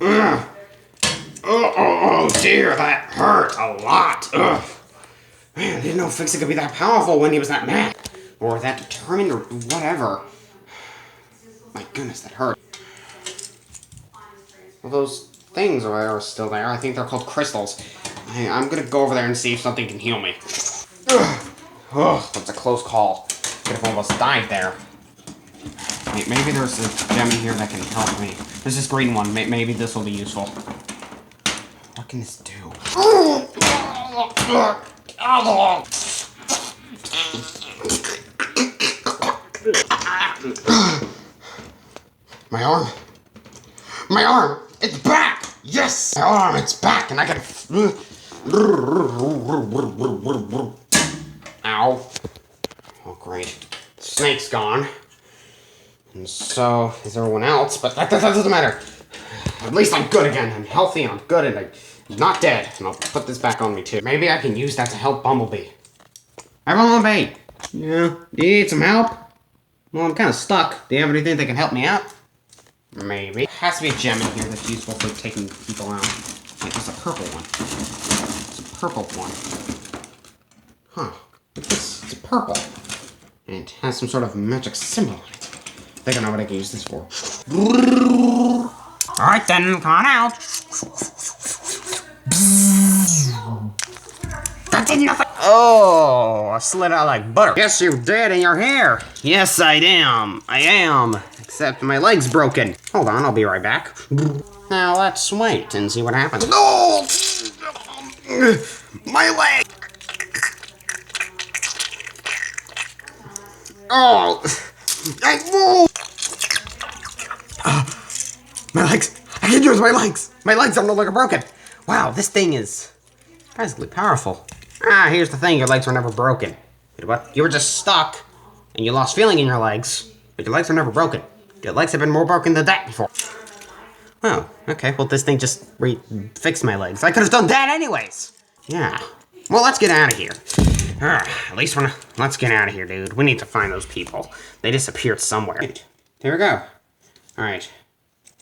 Ugh. Oh dear, that hurt a lot. Ugh. Man, I didn't know Fixie could be that powerful when he was that mad. Or that determined, or whatever. My goodness, that hurt. Well, those things are still there. I think they're called crystals. I'm gonna go over there and see if something can heal me. Ugh. That's a close call. Could have almost died there. Maybe there's a gem in here that can help me. There's this green one. Maybe this will be useful. What can this do? My arm. My arm. It's back. Yes. My arm. It's back, and I can. Ow. Oh great. The snake's gone. And so is everyone else, but that doesn't matter. At least I'm good again. I'm healthy and I'm good and I'm not dead. And I'll put this back on me too. Maybe I can use that to help Bumblebee. Hi, Bumblebee. Yeah, do you need some help? Well, I'm kind of stuck. Do you have anything that can help me out? Maybe. There has to be a gem in here that's useful for taking people out. Wait, there's a purple one. It's a purple one. Huh. Look at this. It's purple. And it has some sort of magic symbol on it. I think I know what I can use this for. Alright then, come on out. That did nothing. Oh, I slid out like butter. Yes, you did in your hair. Yes, I am. I am. Except my leg's broken. Hold on, I'll be right back. Now let's wait and see what happens. Oh! My leg! Oh! My legs! I can use my legs! My legs are no longer broken! Wow, this thing is surprisingly powerful. Here's the thing, your legs were never broken. You know what? You were just stuck, and you lost feeling in your legs, but your legs were never broken. Your legs have been more broken than that before. Oh, okay, well this thing just fixed my legs. I could have done that anyways! Yeah. Well, let's get out of here. At least let's get out of here, dude. We need to find those people. They disappeared somewhere. Right. There we go. Alright.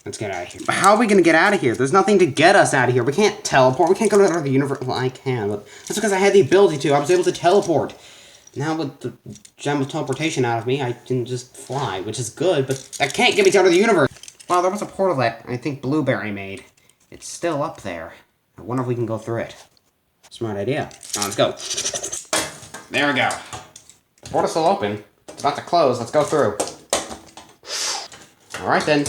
Let's get out of here. But how are we going to get out of here? There's nothing to get us out of here. We can't teleport. We can't go to the universe. Well, I can, but that's because I had the ability to. I was able to teleport. Now with the gem of teleportation out of me, I can just fly, which is good, but that can't get me out of the universe. Well, there was a portal that I think Blueberry made. It's still up there. I wonder if we can go through it. Smart idea. Now, let's go. There we go. The portal's still open. It's about to close. Let's go through. Alright then.